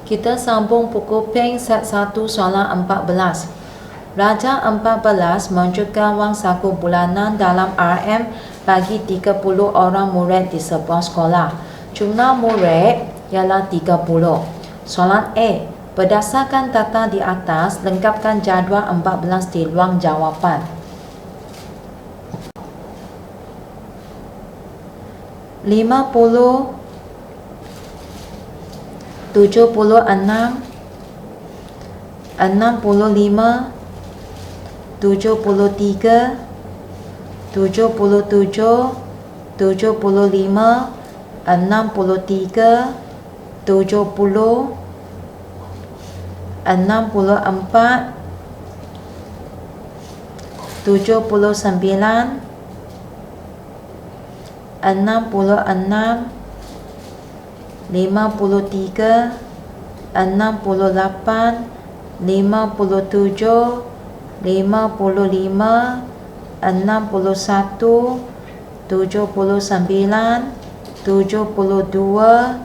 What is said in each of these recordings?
Kita sambung buku Peng set 1 soalan 14. Raja 14 menunjukkan wang saku bulanan dalam RM bagi 30 orang murid di sebuah sekolah. Jumlah murid ialah 30. Soalan A. Berdasarkan data di atas, lengkapkan jadual 14 di ruang jawapan. 50, 76, 65, 73, 77, 75, 63, 70, 64, 79, 66, 53, 68, 57, 55, 61, 79, 72,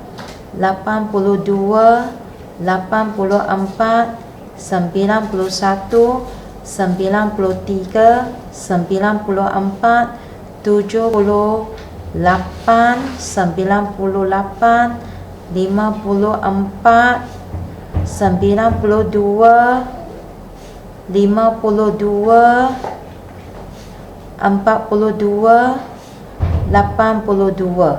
82, 84, 91, 93, 94, 78, 98, 54, 92, 52, 42, 82.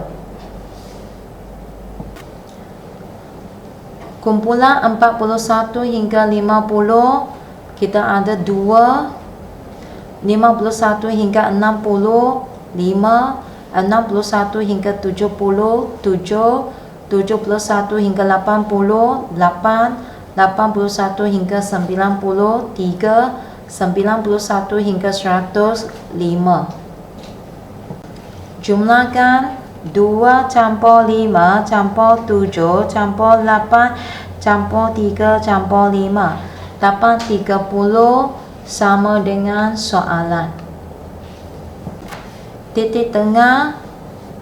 Kumpulan 41 hingga 50, kita ada 2, 51 hingga 60, 5, 61 hingga 70, 7, 71 hingga 80, 8, 81 hingga 90, 3, 91 hingga 100, 5. Jumlahkan 2 campur 5 campur 7 campur 8 campur 3 campur 5 dapat 30 sama dengan soalan. Titik tengah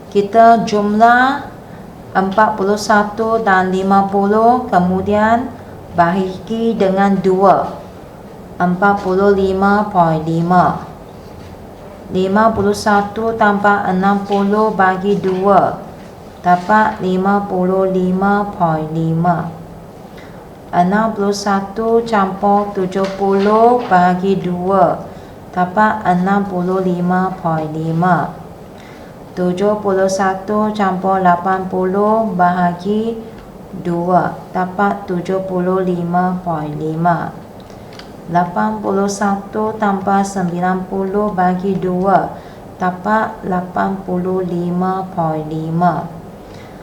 kita jumlah 41 dan 50, kemudian bahagi dengan 2, 45.5. 51 tambah 60 bagi 2 dapat 55.5. 61 campur 70 bagi 2 dapat 65.5. 71 campur 80 bahagi 2 dapat 75.5. 81 tambah 90 bagi 2 dapat 85.5.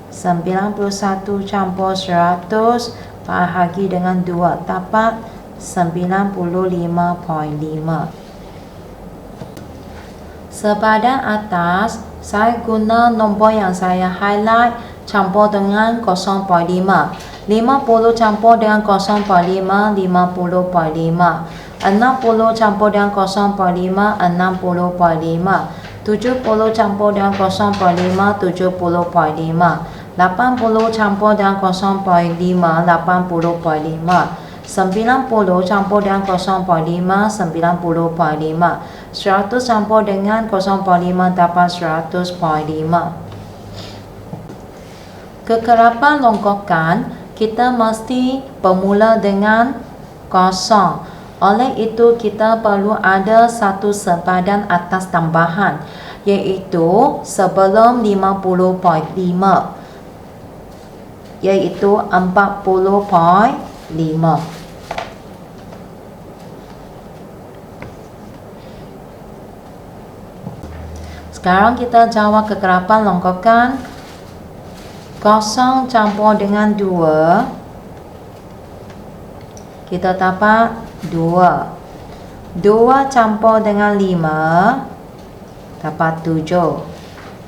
91 campur 100 bahagi dengan 2 dapat 95.5. Sepadan atas, saya guna nombor yang saya highlight campur dengan 0.5. 50 campur dengan 0.5, 50.5. 60 campur dengan 0.5, 60.5. 70 campur dengan 0.5, 70.5. 80 campur dengan 0.5, 80.5. 90 campur dengan 0.5, 90.5. 100 campur dengan 0.5 dapat 100.5. Kekerapan longgokan kita mesti bermula dengan 0. Oleh itu kita perlu ada satu sepadan atas tambahan, iaitu sebelum 50.5, iaitu 40.5. Sekarang kita jawab kekerapan longgokan. 0 campur dengan 2, kita dapat 2. 2 campur dengan 5 dapat 7.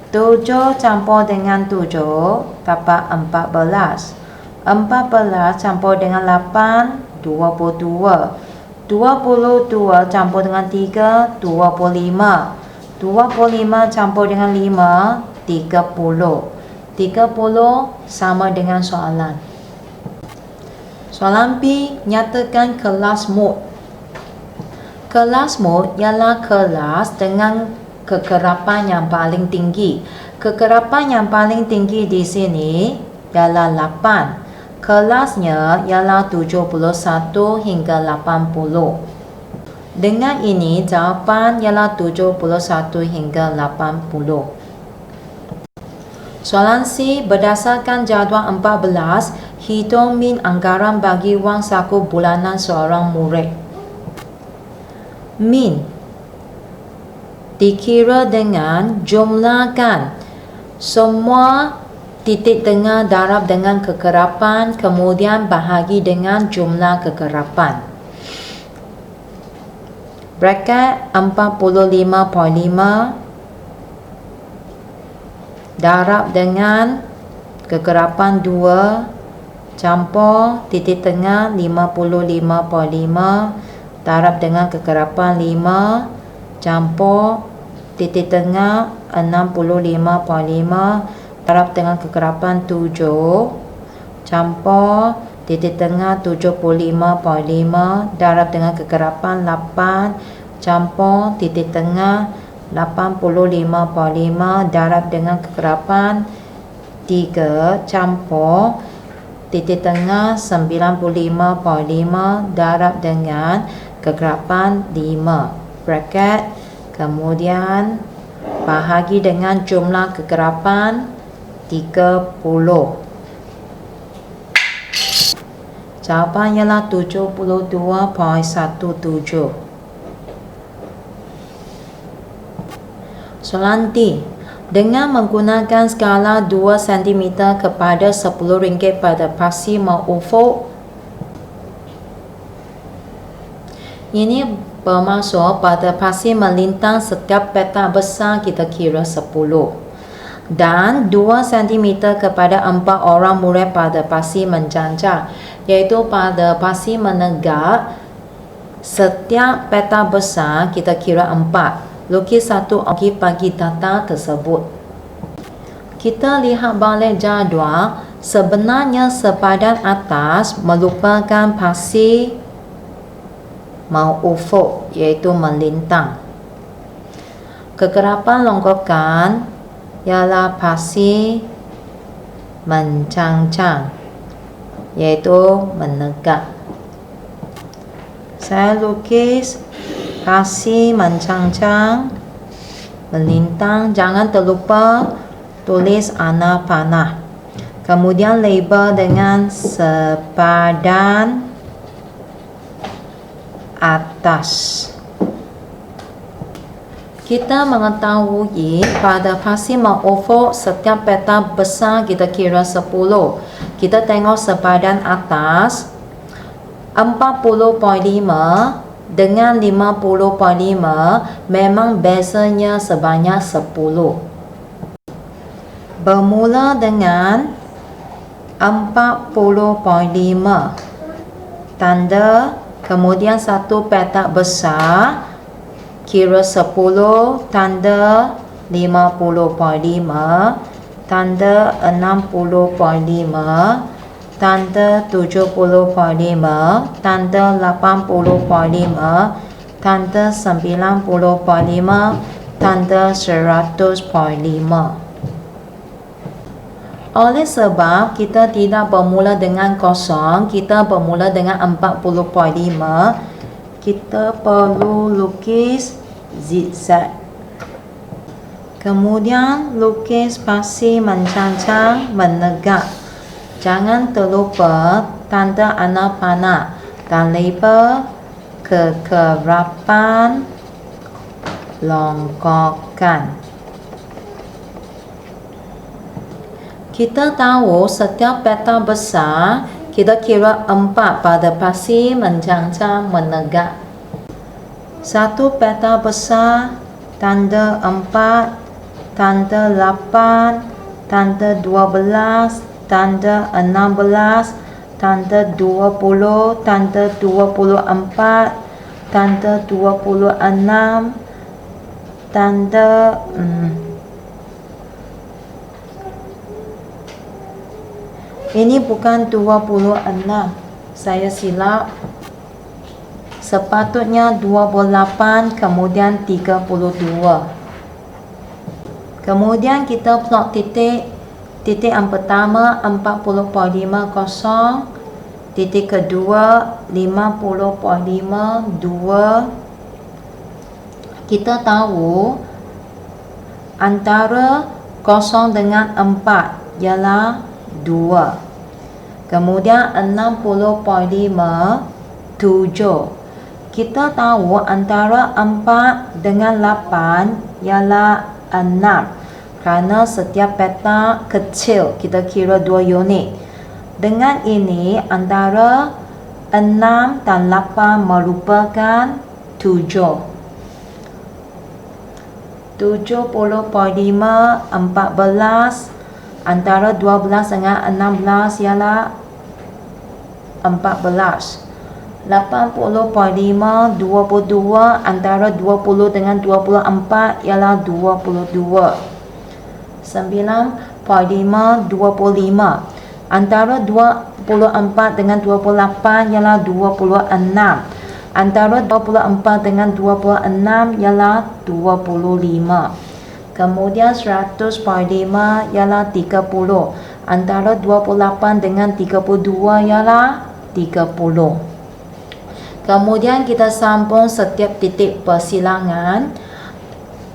7 campur dengan 7 dapat 14. 14 campur dengan 8, 22. 22 campur dengan 3, 25. 25 campur dengan 5, 30. 30 sama dengan soalan. Soalan B, nyatakan kelas mode. Kelas mode ialah kelas dengan kekerapan yang paling tinggi. Kekerapan yang paling tinggi di sini ialah 8. Kelasnya ialah 71 hingga 80. Dengan ini, jawapan ialah 71 hingga 80. Soalan C, berdasarkan jadual 14, hitung min anggaran bagi wang saku bulanan seorang murid. Min dikira dengan jumlahkan semua titik tengah darab dengan kekerapan, kemudian bahagi dengan jumlah kekerapan. Bracket 45.5 darab dengan kekerapan 2 campur titik tengah 55.5 darab dengan kekerapan 5 campur titik tengah 65.5 darab dengan kekerapan 7 campur titik tengah 75.5 darab dengan kekerapan 8 campur titik tengah 85.5 darab dengan kekerapan 3 campur titik tengah 95.5 darab dengan kekerapan 5 bracket, kemudian bahagi dengan jumlah kekerapan 30. Jawapan ialah 72.17. Soalan D. Dengan menggunakan skala 2 cm kepada RM10 pada paksi mengufuk, ini bermaksud pada paksi melintang setiap petak besar kita kira 10, dan 2 cm kepada 4 orang murid pada paksi menjanjak, iaitu pada paksi menegak setiap petak besar kita kira 4. Lukis satu objek bagi data tersebut. Kita lihat balik jadual. Sebenarnya sepadan atas merupakan paksi mengufuk, iaitu melintang. Kekerapan longgokan ialah paksi mencangcang, iaitu menegak. Saya lukis paksi mencangcang, melintang. Jangan terlupa tulis anak panah. Kemudian label dengan sepadan atas. Kita mengetahui pada paksi mengufuk setiap petak besar kita kira 10. Kita tengok sepadan atas 40.5 dengan 50.5 memang bezanya sebanyak 10. Bermula dengan 40.5 tanda, kemudian satu petak besar kira 10 tanda 50.5 tanda 60.5 tanda 70.5 tanda 80.5 tanda 90.5 tanda 100.5. Oleh sebab kita tidak bermula dengan kosong, kita bermula dengan 40.5, kita perlu lukis zigzag. Kemudian lukis paksi mencangcang menegak. Jangan terlupa tanda anak panah dan label kekerapan longgokan. Kita tahu setiap petak besar kita kira 4 pada paksi mencangcang menegak. Satu petak besar tanda 4, tanda 8, tanda 12, tanda 16, tanda 20, tanda 24, tanda 26, tanda ini bukan 26, Saya silap. Sepatutnya 28 kemudian 32. Kemudian kita plot titik. Titik yang pertama 40.50, titik kedua 50.52. Kita tahu antara 0 dengan 4 ialah 2. Kemudian 60.5 7. Kita tahu antara 4 dengan 8 ialah 6. Kerana setiap peta kecil kita kira 2 unit. Dengan ini antara 6 dan 8 merupakan 7. 70.5 14. Antara 12 dengan 16 ialah 14. 80.5 22. Antara 20 dengan 24 ialah 22. 9.5 25. Antara 24 dengan 28 ialah 26. Antara 24 dengan 26 ialah 25. Kemudian 100.5 ialah 30. Antara 28 dengan 32 ialah 30. Kemudian kita sambung setiap titik persilangan,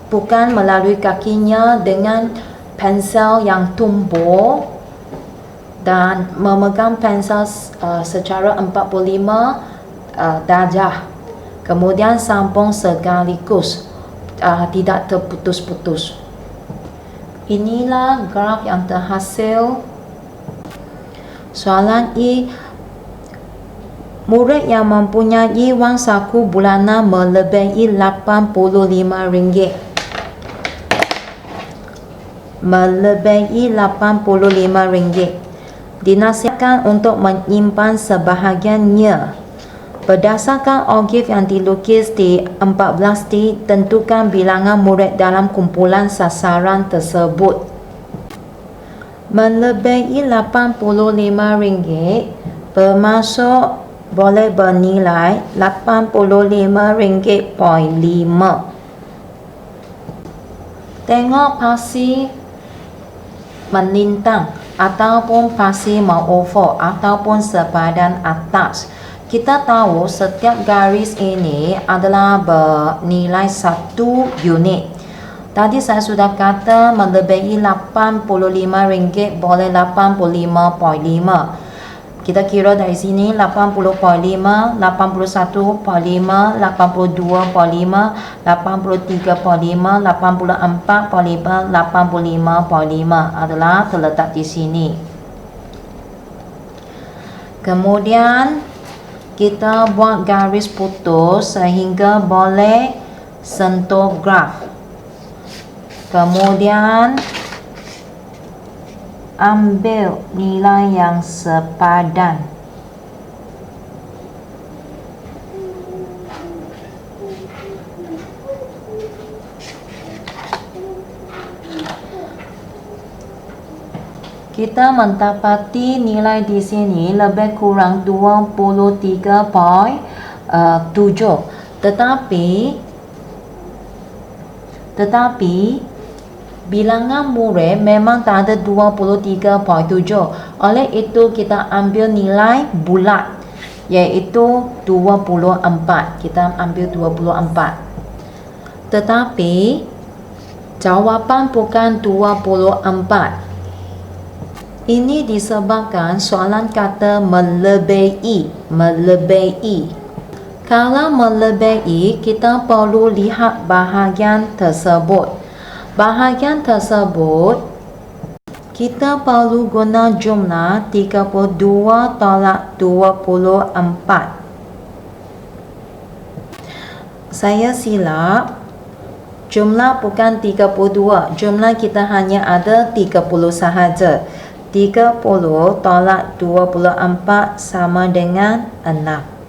bukan melalui kakinya, dengan pensel yang tumbul dan memegang pensel secara 45 darjah. Kemudian sambung sekaligus, tidak terputus-putus. Inilah graf yang terhasil. Soalan I. Murid yang mempunyai wang saku bulanan melebihi RM85. Melebihi RM85. Dinasihatkan untuk menyimpan sebahagiannya. Berdasarkan objek yang dilukis di 14D, tentukan bilangan murid dalam kumpulan sasaran tersebut. Melebihi RM85 bermaksud boleh bernilai RM85.5. Tengok pasir melintang ataupun pasir mengufuk ataupun sepadan atas. Kita tahu setiap garis ini adalah bernilai 1 unit. Tadi saya sudah kata melebihi RM85 boleh 85.5. Kita kira dari sini 80.5, 81.5, 82.5, 83.5, 84.5, 85.5 adalah terletak di sini. Kemudian kita buat garis putus sehingga boleh sentuh graf. Kemudian ambil nilai yang sepadan. Kita mendapati nilai di sini lebih kurang 23.7. Tetapi bilangan murid memang tak ada 23.7. Oleh itu kita ambil nilai bulat, iaitu 24. Kita ambil 24. Tetapi jawapan bukan 24. Ini disebabkan soalan kata melebihi. Kalau melebihi, kita perlu lihat bahagian tersebut. Bahagian tersebut kita perlu guna jumlah 32 tolak 24. Saya silap. Jumlah bukan 32. Jumlah kita hanya ada 30 sahaja. 30 tolak 24 sama dengan 6.